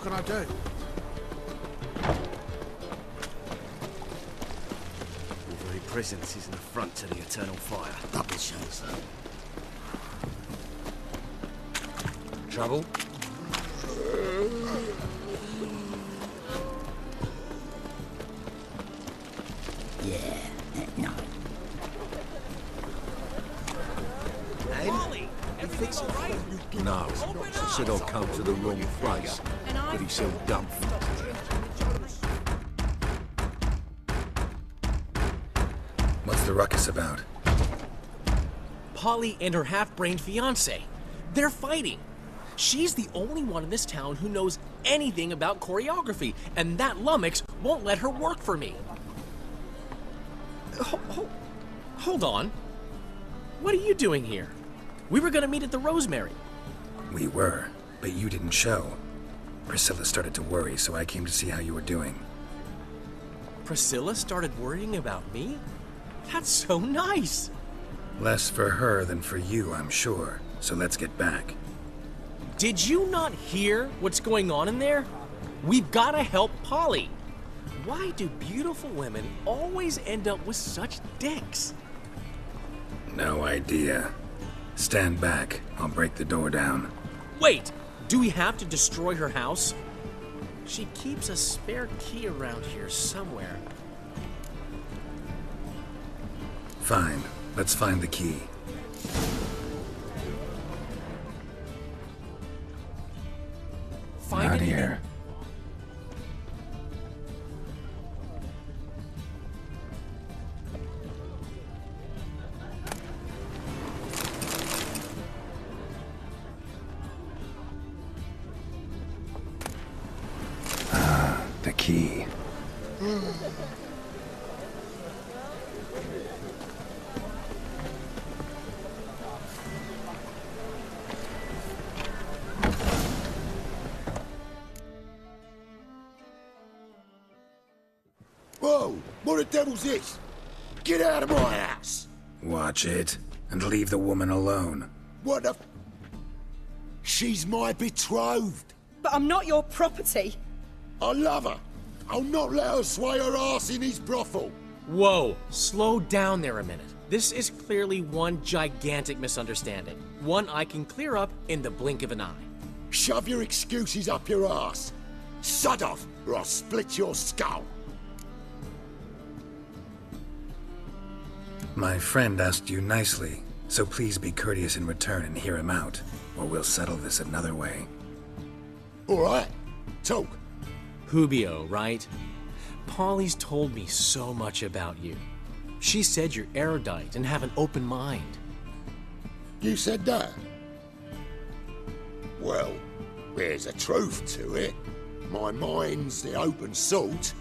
can I do? Your very presence is an affront to the eternal fire. Double shows. Trouble? Yeah, no. No, she said I'd come to the wrong place, but he said dump. What's the ruckus about? Polly and her half-brained fiancé. They're fighting. She's the only one in this town who knows anything about choreography, and that lummox won't let her work for me. Hold on. What are you doing here? We were gonna meet at the Rosemary. We were, but you didn't show. Priscilla started to worry, so I came to see how you were doing. Priscilla started worrying about me? That's so nice. Less for her than for you, I'm sure. So let's get back. Did you not hear what's going on in there? We've gotta help Polly. Why do beautiful women always end up with such dicks? No idea. Stand back. I'll break the door down. Wait! Do we have to destroy her house? She keeps a spare key around here somewhere. Fine. Let's find the key. Find Not it in- here. The key. Whoa! What the devil's this? Get out of my house! Watch it, and leave the woman alone. What the... She's my betrothed. But I'm not your property. I love her. I'll not let her sway her ass in his brothel. Whoa, slow down there a minute. This is clearly one gigantic misunderstanding. One I can clear up in the blink of an eye. Shove your excuses up your ass. Sod off, or I'll split your skull. My friend asked you nicely, so please be courteous in return and hear him out, or we'll settle this another way. All right, talk. Hubio, right? Polly's told me so much about you. She said you're erudite and have an open mind. You said that? Well, there's a truth to it. My mind's the open salt,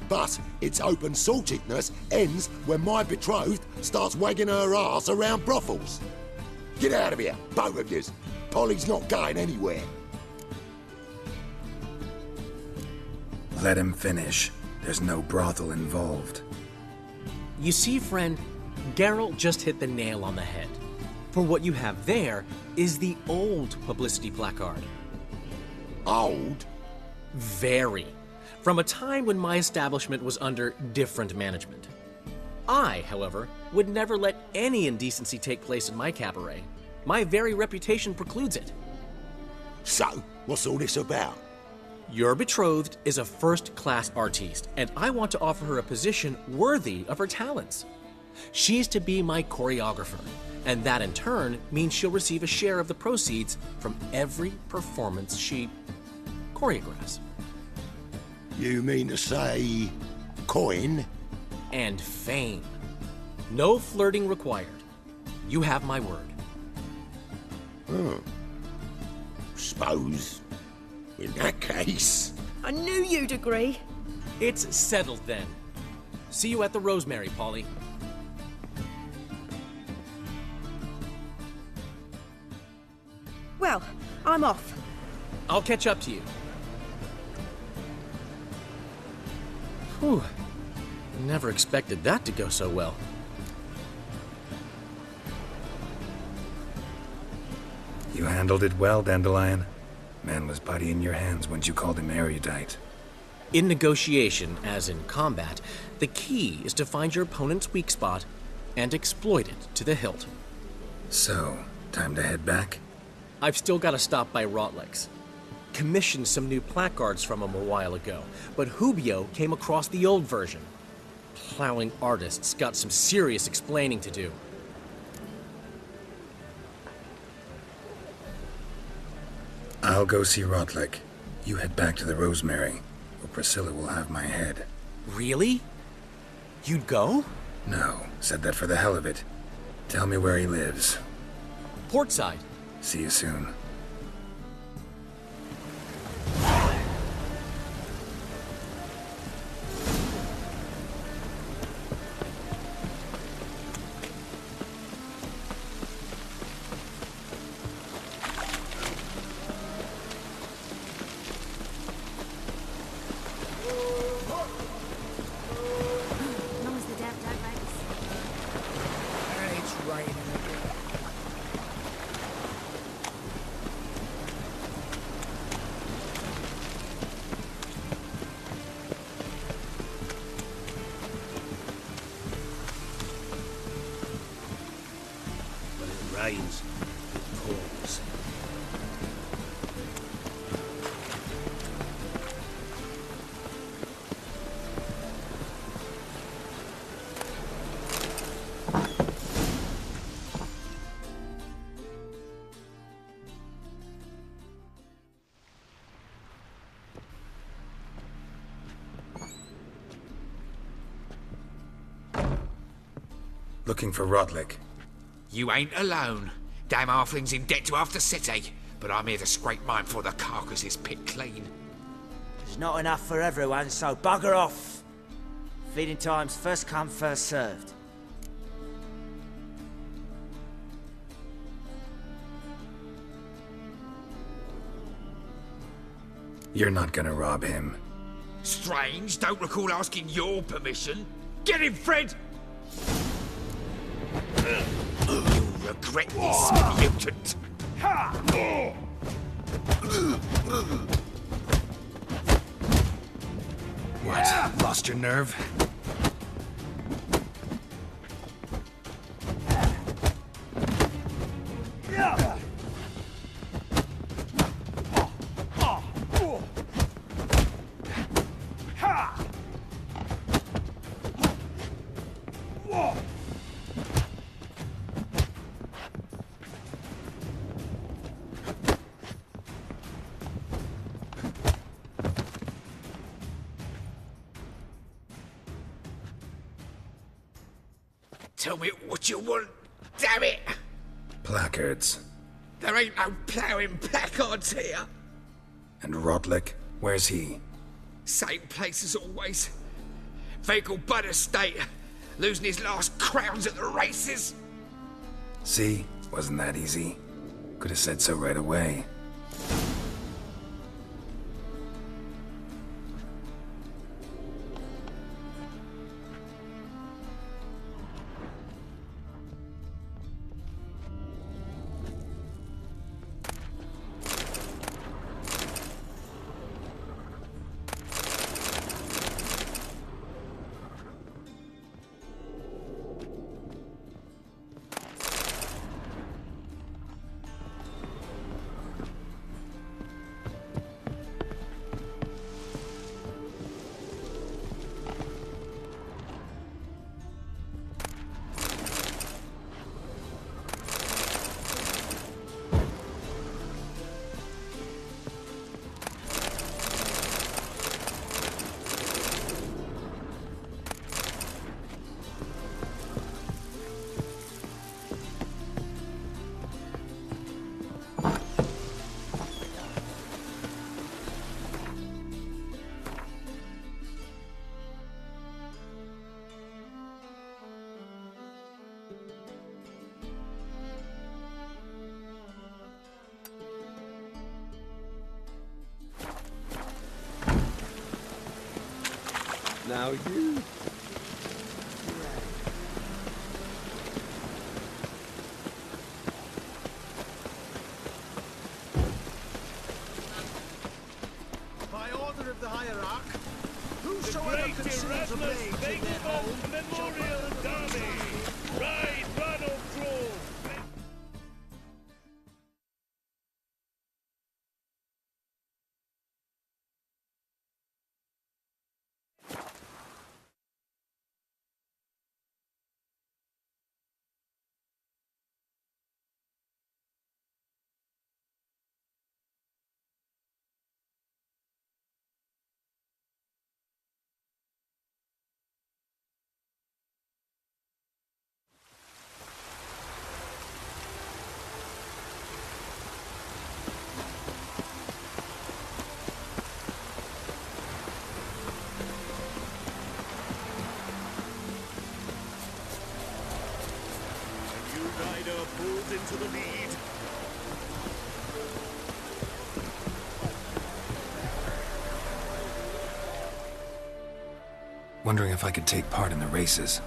but its open saltedness ends when my betrothed starts wagging her ass around brothels. Get out of here, both of yous. Polly's not going anywhere. Let him finish. There's no brothel involved. You see, friend, Geralt just hit the nail on the head. For what you have there is the old publicity placard. Old? Very. From a time when my establishment was under different management. I, however, would never let any indecency take place in my cabaret. My very reputation precludes it. So, what's all this about? Your betrothed is a first-class artiste, and I want to offer her a position worthy of her talents. She's to be my choreographer, and that in turn means she'll receive a share of the proceeds from every performance she choreographs. You mean to say... coin? And fame. No flirting required. You have my word. Suppose... in that case... I knew you'd agree. It's settled then. See you at the Rosemary, Polly. Well, I'm off. I'll catch up to you. Whew. Never expected that to go so well. You handled it well, Dandelion. Man was body in your hands once you called him erudite. In negotiation, as in combat, the key is to find your opponent's weak spot and exploit it to the hilt. So, time to head back? I've still got to stop by Rotlick's. Commissioned some new placards from him a while ago, but Hubio came across the old version. Plowing artists got some serious explaining to do. I'll go see Rotlick. You head back to the Rosemary, where Priscilla will have my head. Really? You'd go? No, said that for the hell of it. Tell me where he lives. Portside. See you soon. As long as the dead don't notice. It's raining again. When it rains, it pours. Looking for Rotlick. You ain't alone. Damn halfling's in debt to half the city, but I'm here to scrape mine before the carcass is picked clean. There's not enough for everyone, so bugger off. Feeding time's first come, first served. You're not gonna rob him. Strange, don't recall asking your permission. Get him, Fred! You'll regret this, mutant. What? Lost your nerve? Tell me what you want, damn it! Placards. There ain't no ploughing placards here. And Rotlick? Where's he? Same place as always. Vehicle Bud Estate. Losing his last crowns at the races. See? Wasn't that easy? Could have said so right away. Now you... rider pulls into the lead. Wondering if I could take part in the races.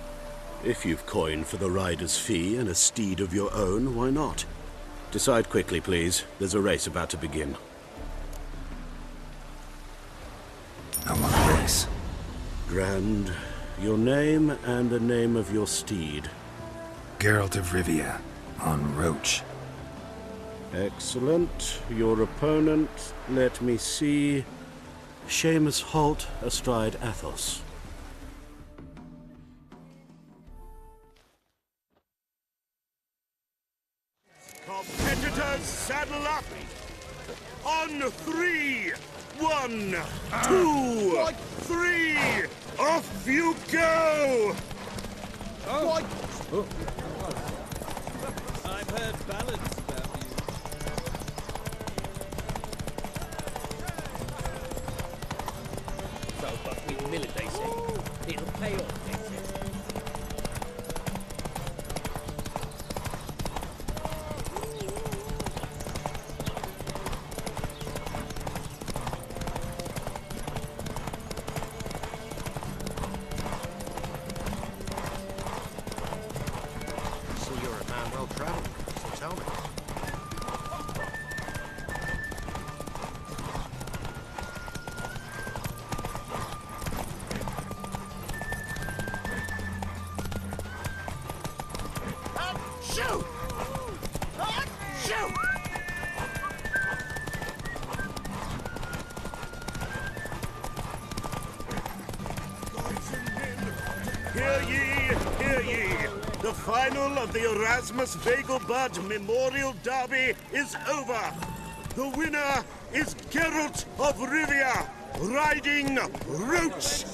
If you've coin for the rider's fee and a steed of your own, why not? Decide quickly, please. There's a race about to begin. I want a race. Grand, your name and the name of your steed. Geralt of Rivia, on Roach. Excellent. Your opponent, let me see. Seamus Holt astride Athos. Competitors, saddle up! On 3! 1, 2, 3! Off you go! I've heard ballads about you. So buckwheat millet, they say. It'll pay off, they say. Shoot! Shoot! Hear ye, hear ye! The final of the Erasmus Vegelbud Memorial Derby is over! The winner is Geralt of Rivia, riding Roach!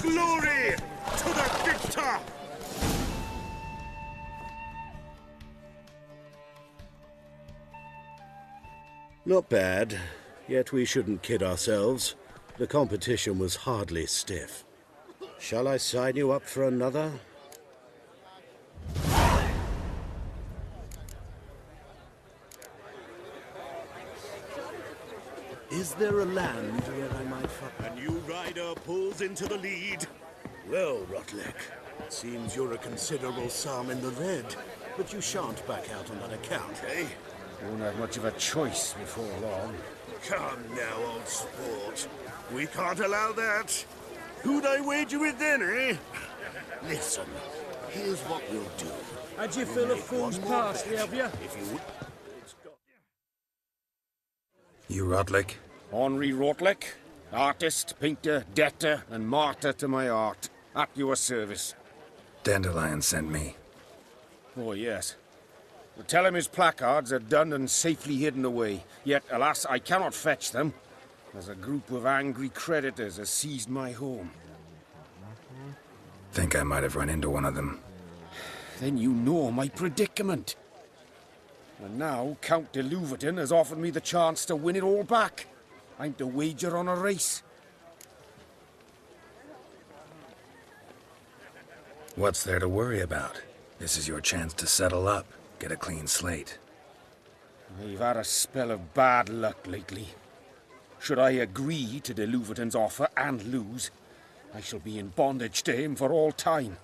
Glory to the victor! Not bad, yet we shouldn't kid ourselves. The competition was hardly stiff. Shall I sign you up for another? Is there a land where I might find... A new rider pulls into the lead. Well, Rotlick, it seems you're a considerable sum in the red, but you shan't back out on that account, eh? Won't have much of a choice before long. Come now, old sport. We can't allow that. Who'd I wager with then, eh? Listen, here's what we'll do. Had you fill a fool's parsley, have you? If you would... You Rotlick? Henri Rotlick, artist, painter, debtor, and martyr to my art. At your service. Dandelion sent me. Oh, yes. Well, tell him his placards are done and safely hidden away. Yet, alas, I cannot fetch them, as a group of angry creditors has seized my home. Think I might have run into one of them. Then you know my predicament. And now Count de Louverton has offered me the chance to win it all back. I'm to wager on a race. What's there to worry about? This is your chance to settle up, get a clean slate. I've had a spell of bad luck lately. Should I agree to de Louverton's offer and lose, I shall be in bondage to him for all time.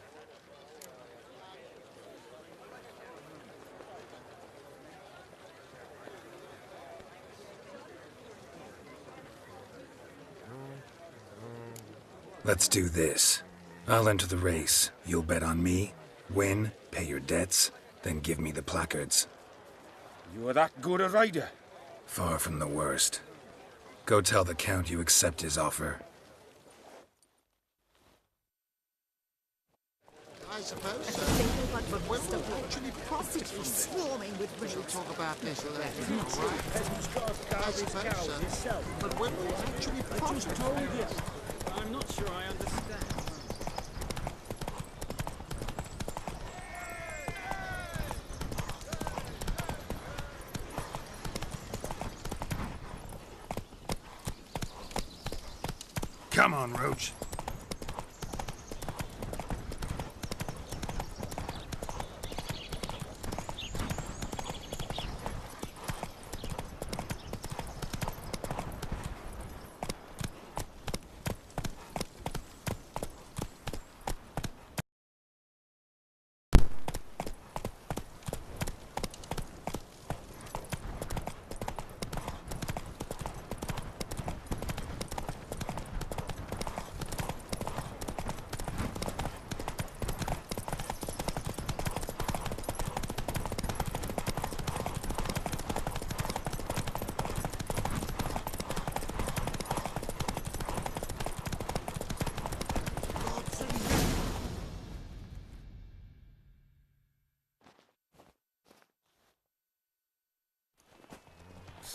Let's do this. I'll enter the race. You'll bet on me, win, pay your debts, then give me the placards. You're that good a rider? Far from the worst. Go tell the Count you accept his offer. I suppose so. But when will actually profit from this? Swarming with we shall talk about this later. I suppose so. But when will actually profit from this? I'm not sure I understand. Come on, Roach.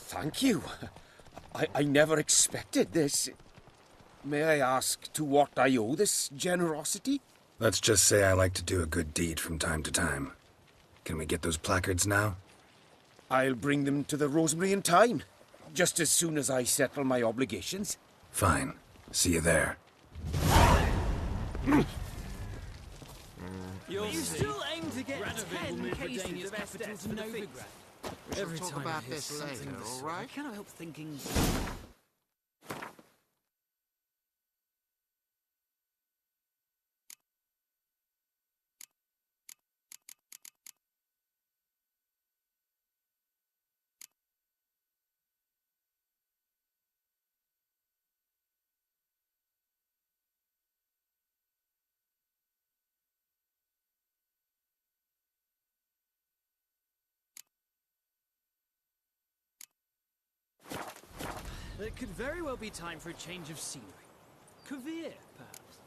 Thank you. I never expected this. May I ask to what I owe this generosity? Let's just say I like to do a good deed from time to time. Can we get those placards now? I'll bring them to the Rosemary in time, just as soon as I settle my obligations. Fine. See you there. You still aim to get 10 cases of capital to Novigrad. Every time talk about this later, all right? I cannot help thinking... It could very well be time for a change of scenery. Kovir, perhaps.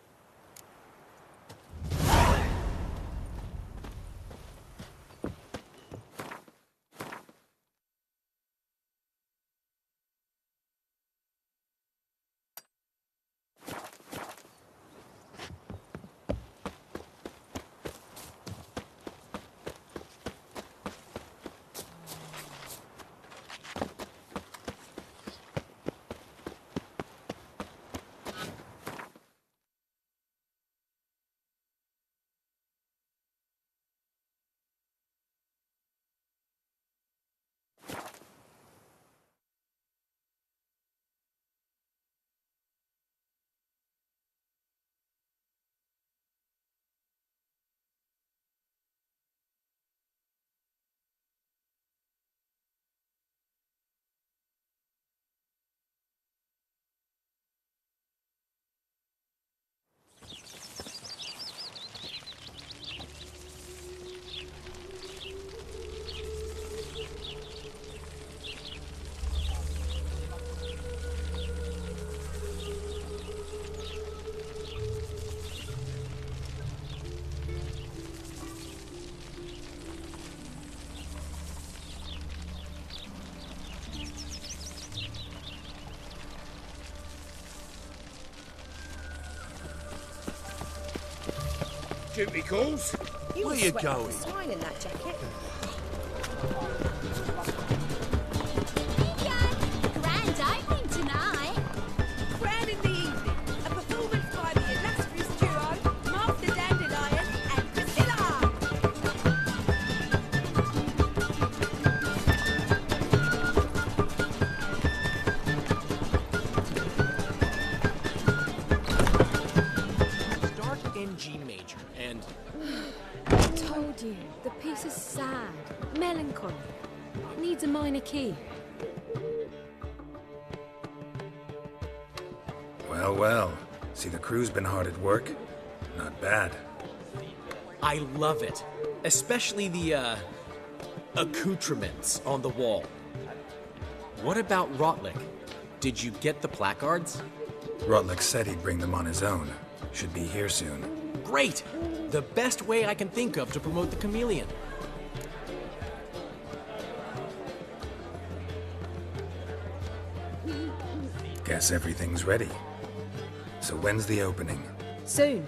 Duty calls. Where you going? Smile in that jacket. Grand opening tonight. Grand in the evening. A performance by the illustrious duo, Master Dandelion and Priscilla. Start in G major and... I told you, the piece is sad, melancholy. It needs a minor key. Well, well. See, the crew's been hard at work. Not bad. I love it. Especially the, accoutrements on the wall. What about Rotlick? Did you get the placards? Rotlick said he'd bring them on his own. Should be here soon. Great! The best way I can think of to promote the chameleon. Guess everything's ready. So when's the opening? Soon.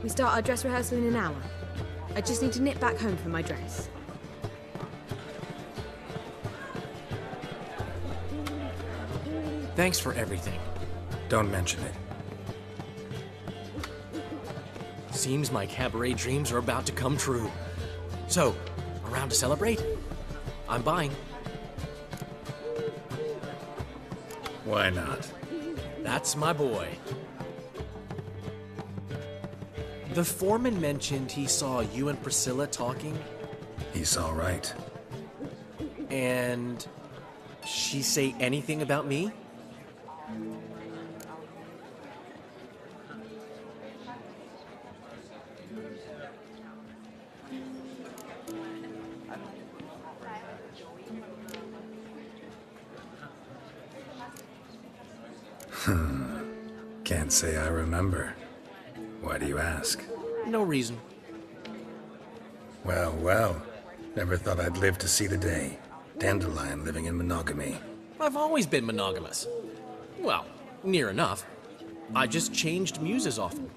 We start our dress rehearsal in an hour. I just need to nip back home for my dress. Thanks for everything. Don't mention it. Seems my cabaret dreams are about to come true. So, around to celebrate? I'm buying. Why not? That's my boy. The foreman mentioned he saw you and Priscilla talking. He's all right. And she say anything about me? Can't say I remember. Why do you ask? No reason. Well, well. Never thought I'd live to see the day. Dandelion living in monogamy. I've always been monogamous. Well, near enough. I just changed muses often.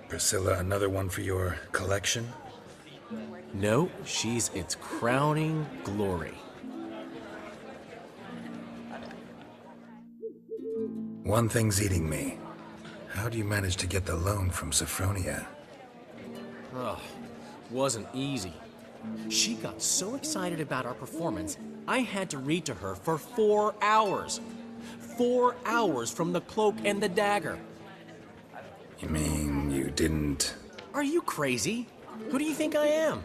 Priscilla, another one for your collection? No, she's its crowning glory. One thing's eating me. How do you manage to get the loan from Sophronia? Ugh, wasn't easy. She got so excited about our performance, I had to read to her for 4 hours. 4 hours from the Cloak and the Dagger. You mean you didn't... Are you crazy? Who do you think I am?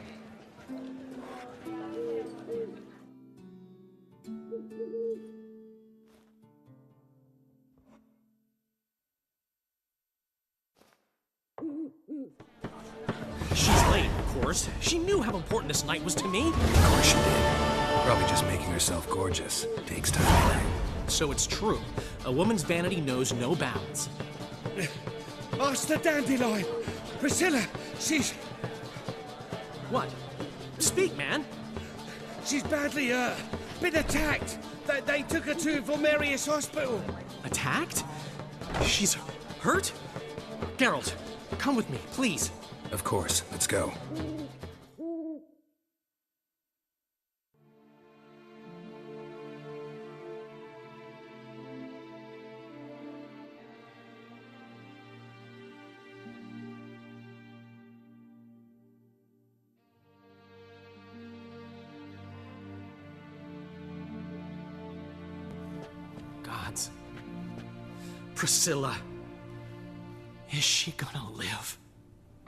She's late, of course. She knew how important this night was to me. Of course she did. Probably just making herself gorgeous. Takes time. So it's true. A woman's vanity knows no bounds. Master Dandelion! Priscilla, she's... What? Speak, man! She's badly, been attacked. They took her to Vulmerius Hospital. Attacked? She's hurt? Geralt, come with me, please. Of course. Let's go. Gods. Priscilla. Is she gonna live?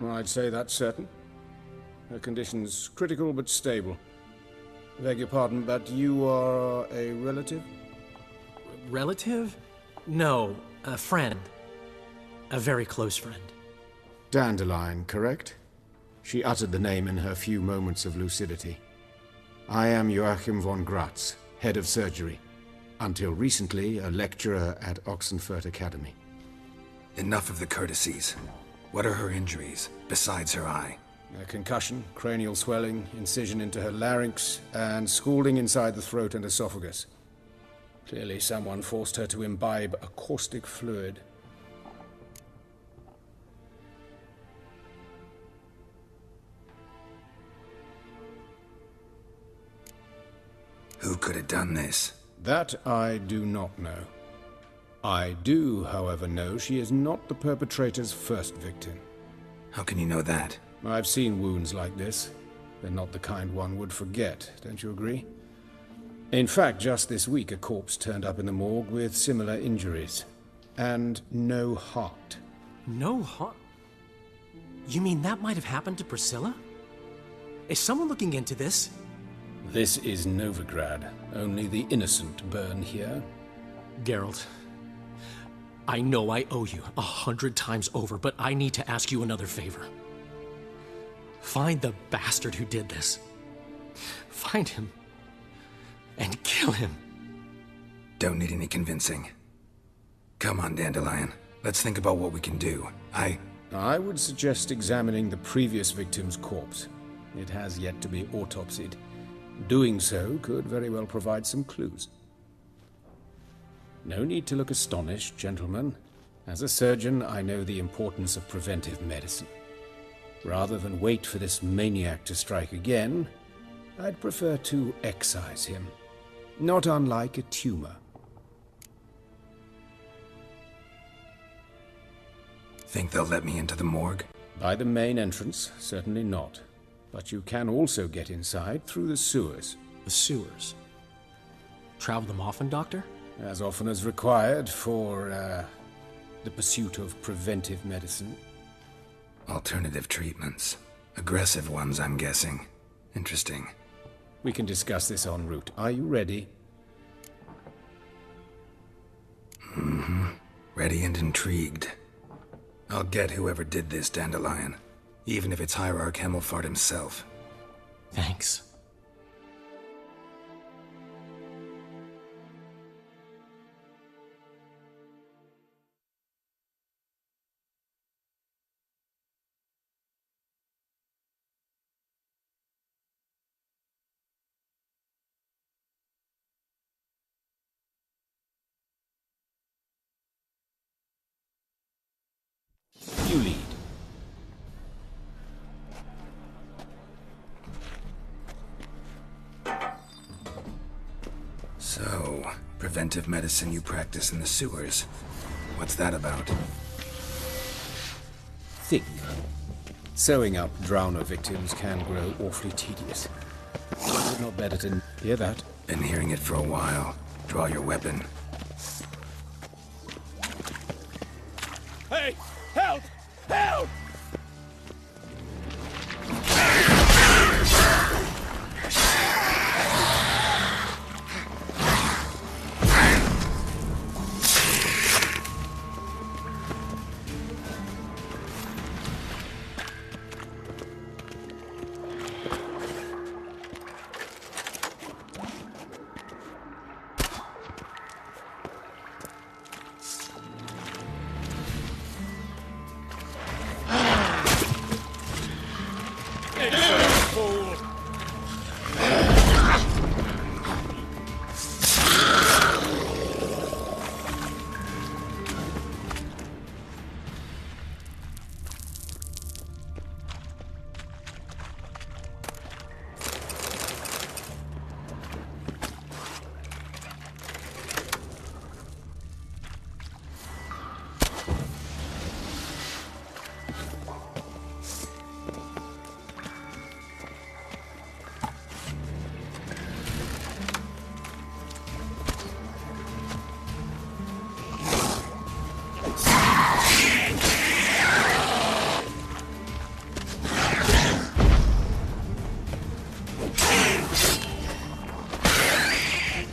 I'd say that's certain. Her condition's critical but stable. Beg your pardon, but you are a relative? Relative? No, a friend. A very close friend. Dandelion, correct? She uttered the name in her few moments of lucidity. I am Joachim von Gratz, head of surgery. Until recently, a lecturer at Oxenfurt Academy. Enough of the courtesies. What are her injuries, besides her eye? A concussion, cranial swelling, incision into her larynx, and scalding inside the throat and esophagus. Clearly someone forced her to imbibe a caustic fluid. Who could have done this? That I do not know. I do, however, know she is not the perpetrator's first victim. How can you know that? I've seen wounds like this. They're not the kind one would forget, don't you agree? In fact, just this week a corpse turned up in the morgue with similar injuries. And no heart. No heart? You mean that might have happened to Priscilla? Is someone looking into this? This is Novigrad. Only the innocent burn here. Geralt, I know I owe you 100 times over, but I need to ask you another favor. Find the bastard who did this. Find him. And kill him. Don't need any convincing. Come on, Dandelion. Let's think about what we can do. I would suggest examining the previous victim's corpse. It has yet to be autopsied. Doing so could very well provide some clues. No need to look astonished, gentlemen. As a surgeon, I know the importance of preventive medicine. Rather than wait for this maniac to strike again, I'd prefer to excise him. Not unlike a tumor. Think they'll let me into the morgue? By the main entrance, certainly not. But you can also get inside through the sewers. The sewers? Travel them often, Doctor? As often as required for, the pursuit of preventive medicine. Alternative treatments. Aggressive ones, I'm guessing. Interesting. We can discuss this en route. Are you ready? Mm-hmm. Ready and intrigued. I'll get whoever did this, Dandelion. Even if it's Hierarch Hemelfart himself. Thanks. lead. So, preventive medicine you practice in the sewers. What's that about? Think. Sewing up drowner victims can grow awfully tedious. Would not better to hear that? Been hearing it for a while. Draw your weapon. Hey! Help! Help!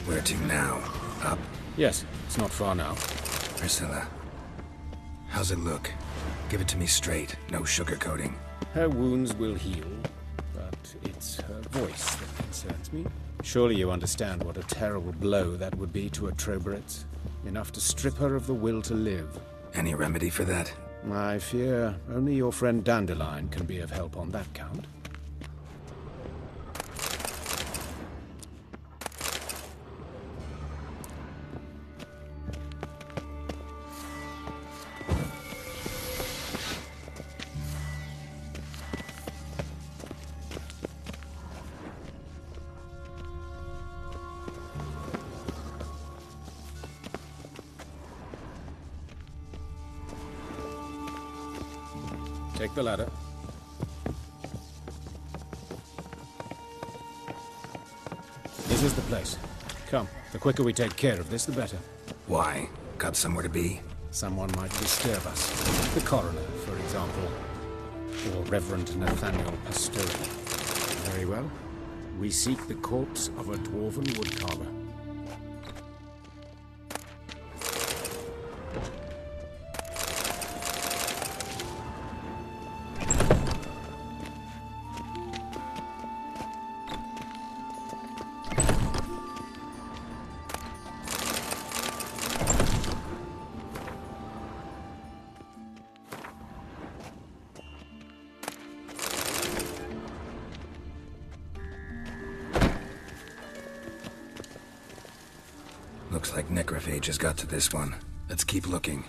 Where to now? Up? Yes, it's not far now. Priscilla. How's it look? Give it to me straight, no sugarcoating. Her wounds will heal, but it's her voice that concerns me. Surely you understand what a terrible blow that would be to a Troberet. Enough to strip her of the will to live. Any remedy for that? I fear only your friend Dandelion can be of help on that count. Take the ladder. This is the place. Come, the quicker we take care of this, the better. Why? Got somewhere to be? Someone might disturb us. The coroner, for example. Or Reverend Nathaniel Pastoni. Very well. We seek the corpse of a dwarven woodcarver. Looks like necrophage has got to this one. Let's keep looking.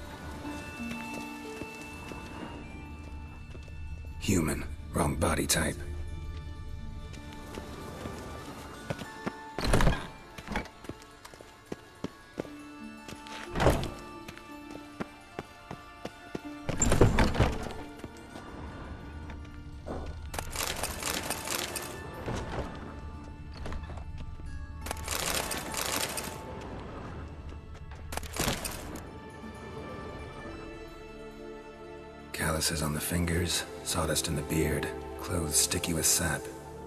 Human. Wrong body type. Calluses on the fingers, sawdust in the beard, clothes sticky with sap.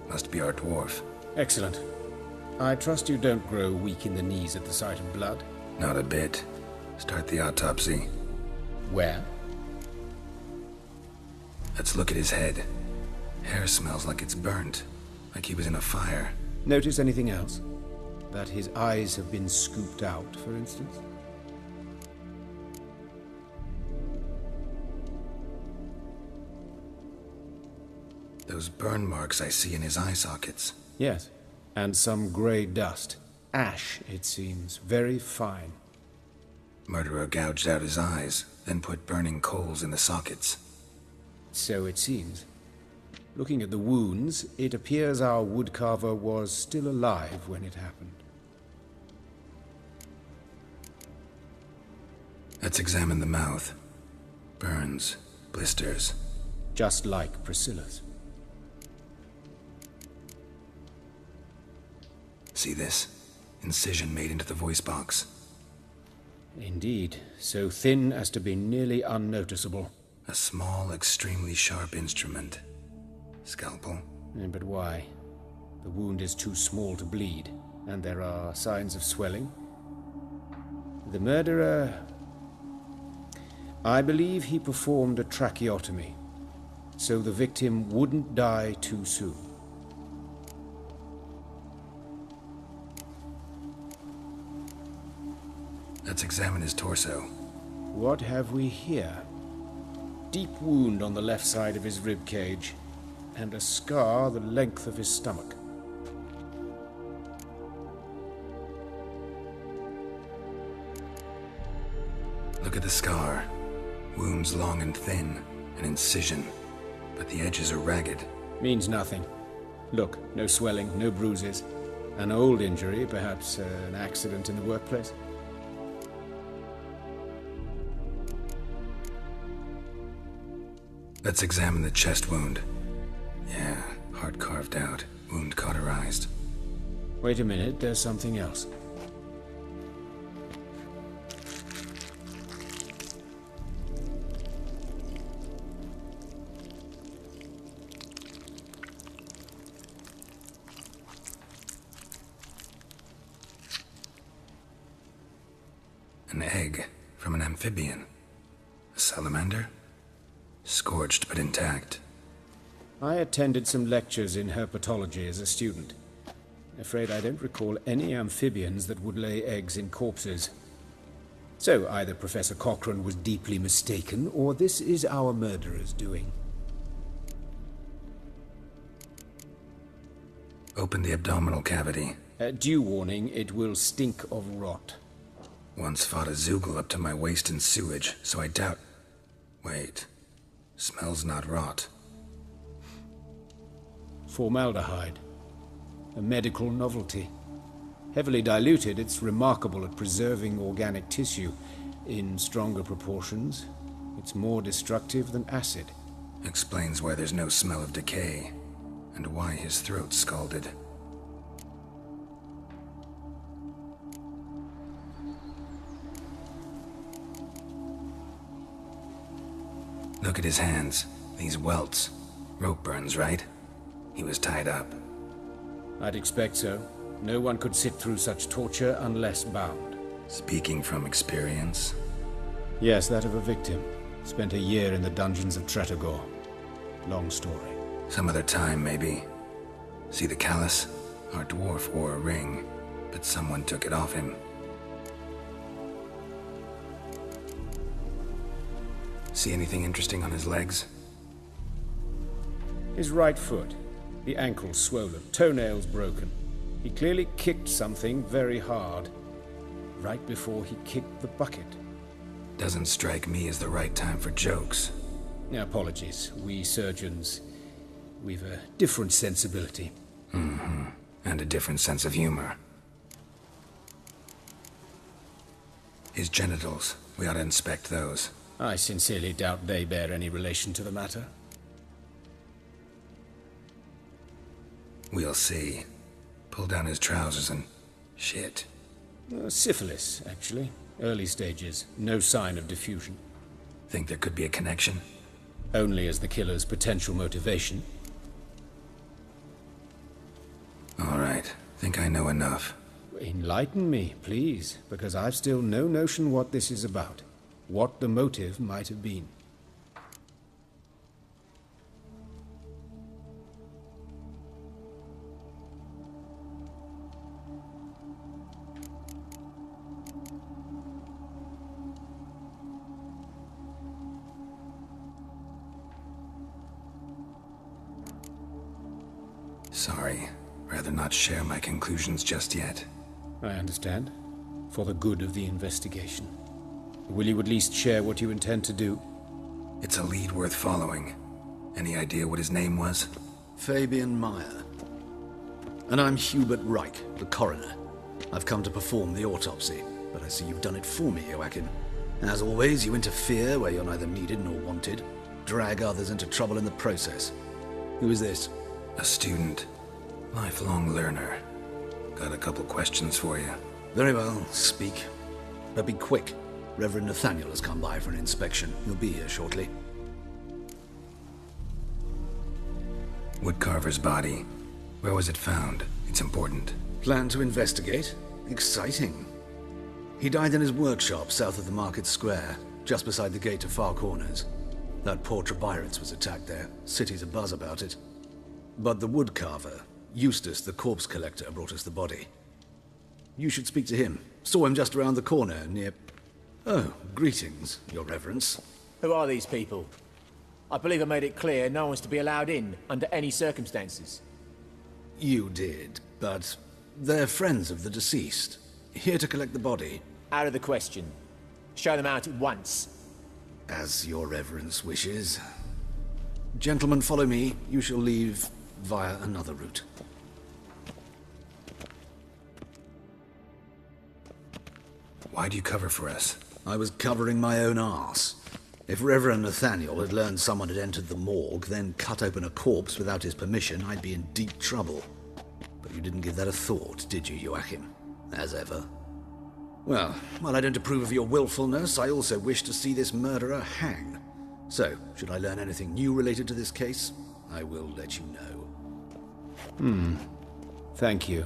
Must be our dwarf. Excellent. I trust you don't grow weak in the knees at the sight of blood. Not a bit. Start the autopsy. Where? Let's look at his head. Hair smells like it's burnt, like he was in a fire. Notice anything else? That his eyes have been scooped out, for instance? Those burn marks I see in his eye sockets. Yes, and some grey dust. Ash, it seems. Very fine. Murderer gouged out his eyes, then put burning coals in the sockets. So it seems. Looking at the wounds, it appears our woodcarver was still alive when it happened. Let's examine the mouth. Burns, blisters. Just like Priscilla's. See this? Incision made into the voice box. Indeed, so thin as to be nearly unnoticeable. A small, extremely sharp instrument. Scalpel. But why? The wound is too small to bleed, and there are signs of swelling. The murderer... I believe he performed a tracheotomy, so the victim wouldn't die too soon. Let's examine his torso. What have we here? Deep wound on the left side of his rib cage, and a scar the length of his stomach. Look at the scar. Wounds long and thin, an incision, but the edges are ragged. Means nothing. Look, no swelling, no bruises. An old injury, perhaps an accident in the workplace. Let's examine the chest wound. Yeah, heart carved out, wound cauterized. Wait a minute, there's something else. An egg from an amphibian. A salamander? Scorched but intact. I attended some lectures in herpetology as a student. Afraid I don't recall any amphibians that would lay eggs in corpses. So either Professor Cochrane was deeply mistaken, or this is our murderer's doing. Open the abdominal cavity. Due warning, it will stink of rot. Once fought a Zoogle up to my waist in sewage, so I doubt... Wait. Smells not rot. Formaldehyde. A medical novelty. Heavily diluted, it's remarkable at preserving organic tissue. In stronger proportions, it's more destructive than acid. Explains why there's no smell of decay, and why his throat's scalded. Look at his hands. These welts. Rope burns, right? He was tied up. I'd expect so. No one could sit through such torture unless bound. Speaking from experience? Yes, that of a victim. Spent a year in the dungeons of Tretogor. Long story. Some other time, maybe. See the callus? Our dwarf wore a ring, but someone took it off him. See anything interesting on his legs? His right foot. The ankle swollen, toenails broken. He clearly kicked something very hard. Right before he kicked the bucket. Doesn't strike me as the right time for jokes. Apologies. We surgeons, we've a different sensibility. Mm-hmm. And a different sense of humor. His genitals. We ought to inspect those. I sincerely doubt they bear any relation to the matter. We'll see. Pull down his trousers and... shit. Syphilis, actually. Early stages. No sign of diffusion. Think there could be a connection? Only as the killer's potential motivation. All right. Think I know enough. Enlighten me, please, because I've still no notion what this is about. What the motive might have been. Sorry. Rather not share my conclusions just yet. I understand. For the good of the investigation. Will you at least share what you intend to do? It's a lead worth following. Any idea what his name was? Fabian Meyer. And I'm Hubert Reich, the coroner. I've come to perform the autopsy, but I see you've done it for me, Joachim. As always, you interfere where you're neither needed nor wanted, drag others into trouble in the process. Who is this? A student. Lifelong learner. Got a couple questions for you. Very well, speak. But be quick. Reverend Nathaniel has come by for an inspection. He'll be here shortly. Woodcarver's body. Where was it found? It's important. Plan to investigate? Exciting. He died in his workshop south of the market square, just beside the gate to Far Corners. That poor Trebyritz was attacked there. City's abuzz about it. But the woodcarver, Eustace the corpse collector, brought us the body. You should speak to him. Saw him just around the corner near... Oh, greetings, Your Reverence. Who are these people? I believe I made it clear no one's to be allowed in, under any circumstances. You did, but they're friends of the deceased. Here to collect the body. Out of the question. Show them out at once. As Your Reverence wishes. Gentlemen, follow me. You shall leave via another route. Why'd you cover for us? I was covering my own arse. If Reverend Nathaniel had learned someone had entered the morgue, then cut open a corpse without his permission, I'd be in deep trouble. But you didn't give that a thought, did you, Joachim? As ever. Well, while I don't approve of your willfulness, I also wish to see this murderer hang. So, should I learn anything new related to this case, I will let you know. Thank you.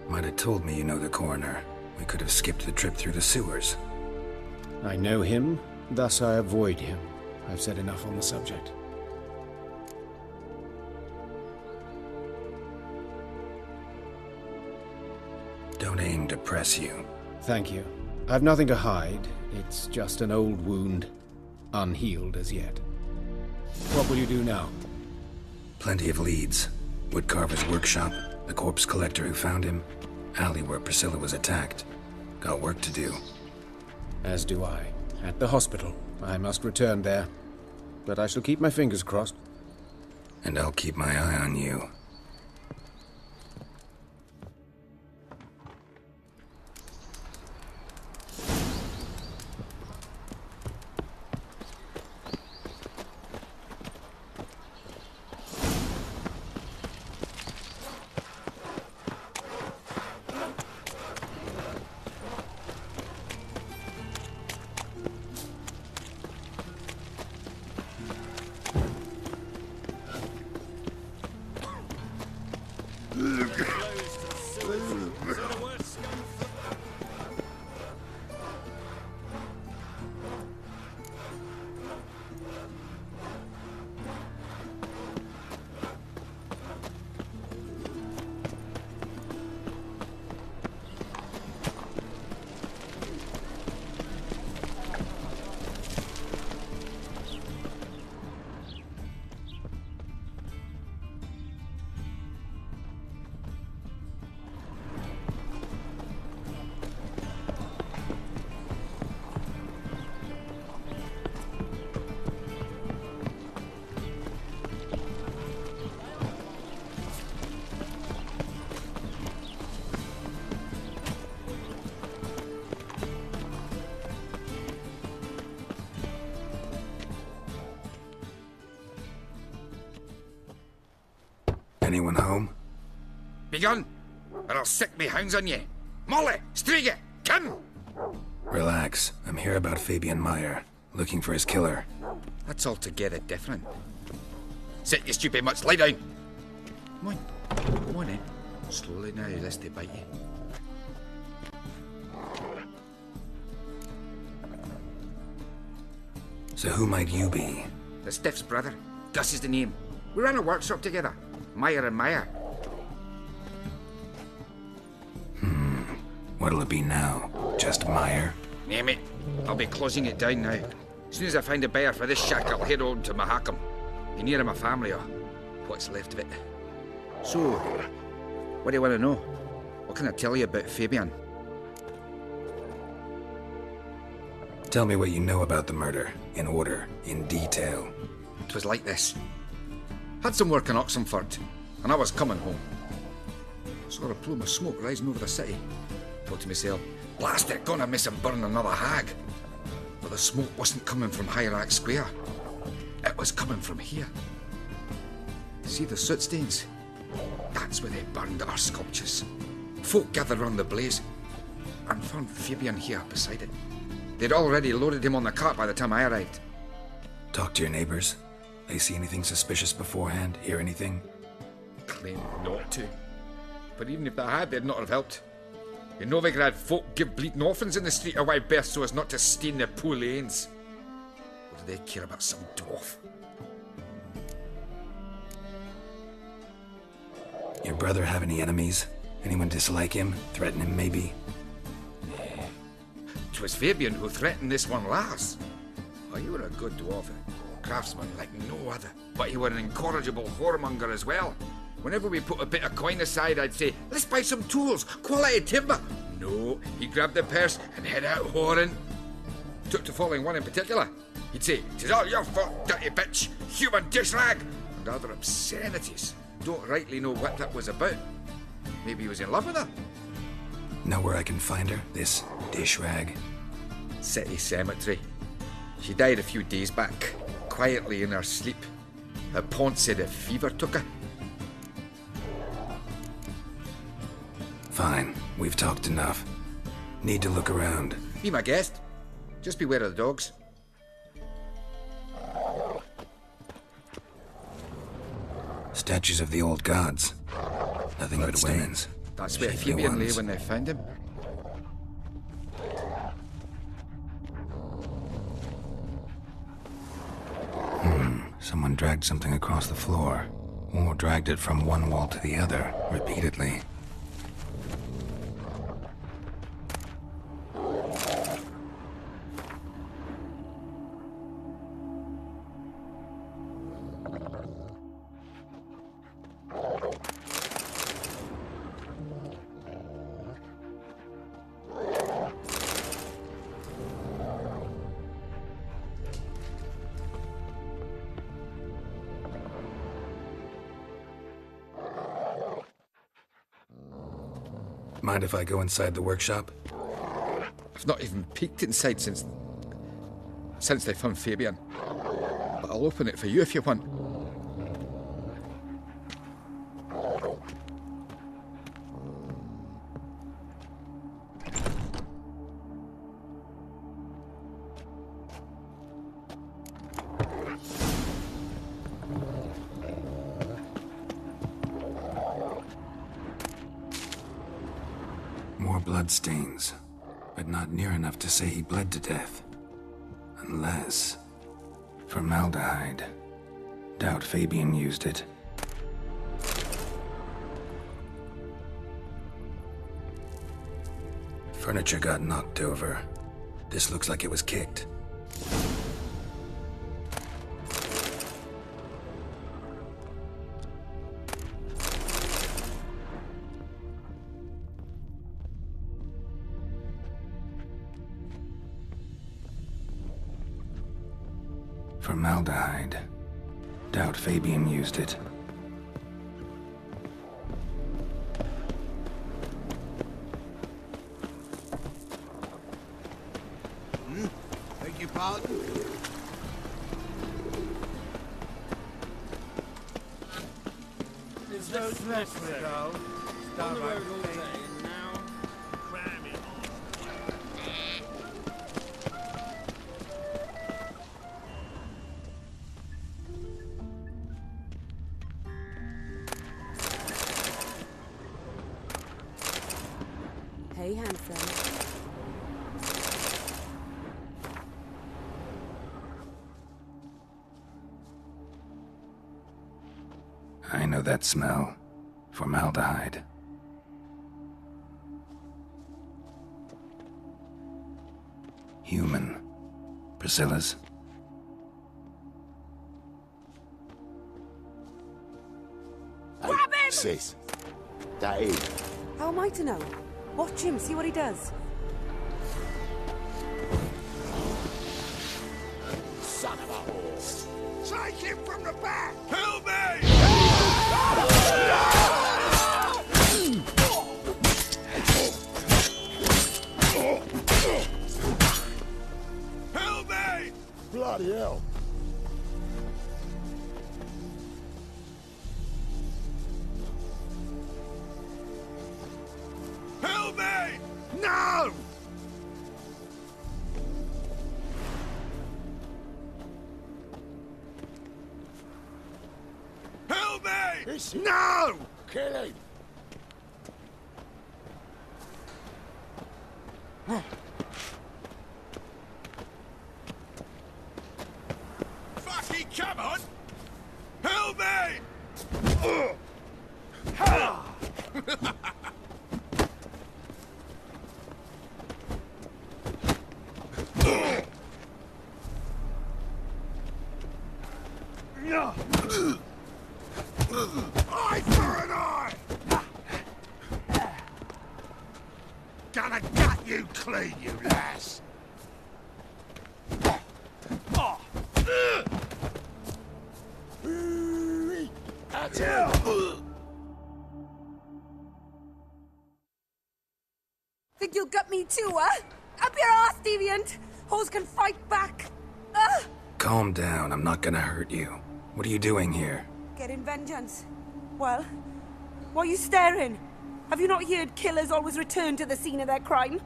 Might have told me you know the coroner. We could have skipped the trip through the sewers. I know him, thus I avoid him. I've said enough on the subject. Don't aim to press you. Thank you. I've nothing to hide. It's just an old wound, unhealed as yet. What will you do now? Plenty of leads. Woodcarver's workshop, the corpse collector who found him, alley where Priscilla was attacked. Got work to do. As do I. At the hospital. I must return there. But I shall keep my fingers crossed. And I'll keep my eye on you. Anyone home? Begone, or I'll sick me hounds on ye. Molly, Striga, come! Relax. I'm here about Fabian Meyer, looking for his killer. That's altogether different. Sit, you stupid mutts, lie down. Come on then. Slowly now, lest they bite you. So who might you be? The Stiff's brother. Gus is the name. We ran a workshop together. Meyer and Meyer. What'll it be now? Just Meyer? Name it. I'll be closing it down now. As soon as I find a buyer for this shack, I'll head on to Mahakam. Be near my family, or what's left of it. So, what do you want to know? What can I tell you about Fabian? Tell me what you know about the murder, in order, in detail. It was like this. Had some work in Oxenford, and I was coming home. Saw a plume of smoke rising over the city. Thought to myself, blast it, gonna miss and burn another hag. But the smoke wasn't coming from Hierarch Square. It was coming from here. See the soot stains? That's where they burned our sculptures. Folk gathered round the blaze, and found Fabian here beside it. They'd already loaded him on the cart by the time I arrived. Talk to your neighbors. They see anything suspicious beforehand? Hear anything? Claimed not to. But even if they had, they'd not have helped. In Novigrad, folk give bleeding orphans in the street a wide berth so as not to stain their poor lanes. What do they care about some dwarf? Your brother have any enemies? Anyone dislike him? Threaten him, maybe? 'Twas Fabian who threatened this one last. Oh, you were a good dwarf, a craftsman like no other. But you were an incorrigible whoremonger as well. Whenever we put a bit of coin aside, I'd say, let's buy some tools, quality timber. No, he grabbed the purse and head out whoring. Took to following one in particular. He'd say, "'Tis all your fault, dirty bitch, human dish rag," and other obscenities. Don't rightly know what that was about. Maybe he was in love with her. Know where I can find her, this dish rag? City cemetery. She died a few days back, quietly in her sleep. Her pont said a fever took her. Fine, we've talked enough. Need to look around. Be my guest. Just beware of the dogs. Statues of the old gods. Nothing but women's. That's where Shapely Fabian lay ones. when they found him. Someone dragged something across the floor, or dragged it from one wall to the other, repeatedly. Mind if I go inside the workshop? I've not even peeked inside since they found Fabian. But I'll open it for you if you want. More bloodstains, but not near enough to say he bled to death. Unless... formaldehyde. Doubt Fabian used it. Furniture got knocked over. This looks like it was kicked. Formaldehyde. Doubt Fabian used it. Beg your pardon? There's no left to go. On the road all day, and now cramming Hey, handsome. I know that smell. Formaldehyde. Human. Priscilla's. Sis, that is. How am I to know? Watch him, see what he does. Son of a whore. Take him from the back! Help me! Help me! Bloody hell. Help me! No! Help me! No! Kill him! Fucking come on! Help me! Eye for an eye! Gonna gut you clean, you lass! That's it! Think you'll gut me too, huh? Up your ass, deviant! Hoes can fight back! Ah! Calm down, I'm not gonna hurt you. What are you doing here? Getting vengeance. Well, why are you staring? Have you not heard killers always return to the scene of their crime?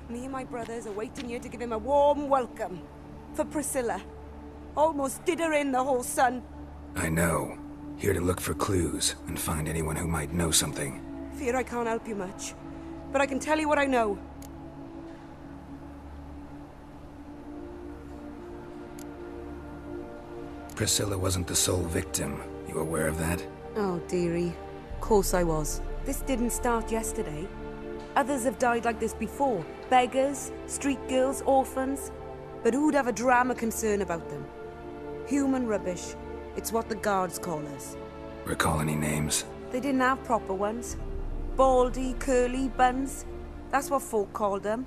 Me and my brothers are waiting here to give him a warm welcome. For Priscilla. Almost did her in, the whole son. I know. Here to look for clues and find anyone who might know something. Fear I can't help you much. But I can tell you what I know. Priscilla wasn't the sole victim. You aware of that? Oh, dearie. Of course I was. This didn't start yesterday. Others have died like this before. Beggars, street girls, orphans. But who'd have a drama concern about them? Human rubbish. It's what the guards call us. Recall any names? They didn't have proper ones. Baldy, curly, buns. That's what folk called them.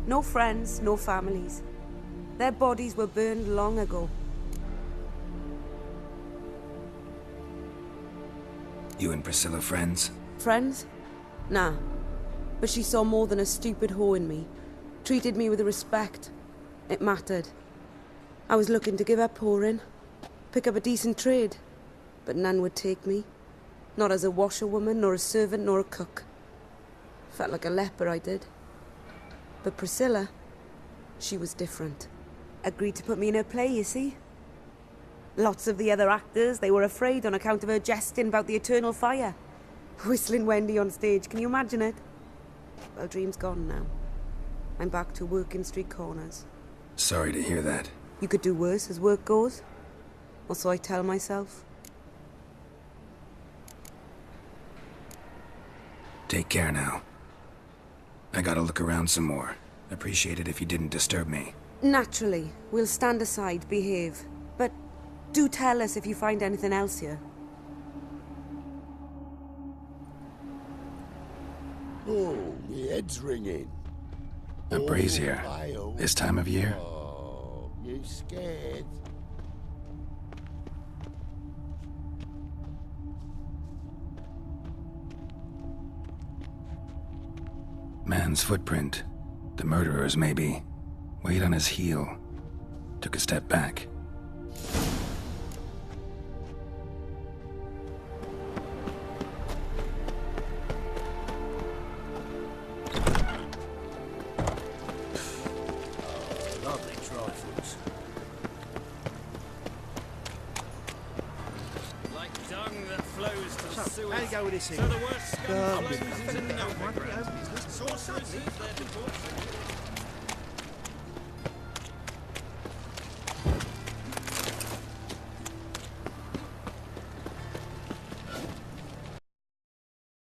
No friends, no families. Their bodies were burned long ago. You and Priscilla friends? Friends? Nah. But she saw more than a stupid whore in me. Treated me with respect. It mattered. I was looking to give up whoring. Pick up a decent trade. But none would take me. Not as a washerwoman, nor a servant, nor a cook. Felt like a leper, I did. But Priscilla, she was different. Agreed to put me in her play, you see. Lots of the other actors, they were afraid on account of her jesting about the eternal fire. Whistling Wendy on stage, can you imagine it? Well, dream's gone now. I'm back to working street corners. Sorry to hear that. You could do worse as work goes. Or so I tell myself. Take care now. I gotta look around some more. Appreciate it if you didn't disturb me. Naturally, we'll stand aside, behave. But do tell us if you find anything else here. Oh, my head's ringing. A brazier. This time of year? Oh, you scared? Man's footprint. The murderer's, maybe. Weight on his heel. Took a step back. Lovely trifles. Like dung that flows to So, sewers. how you go with this So here? the worst scum flows into the underground. Sorcerers use their devotion.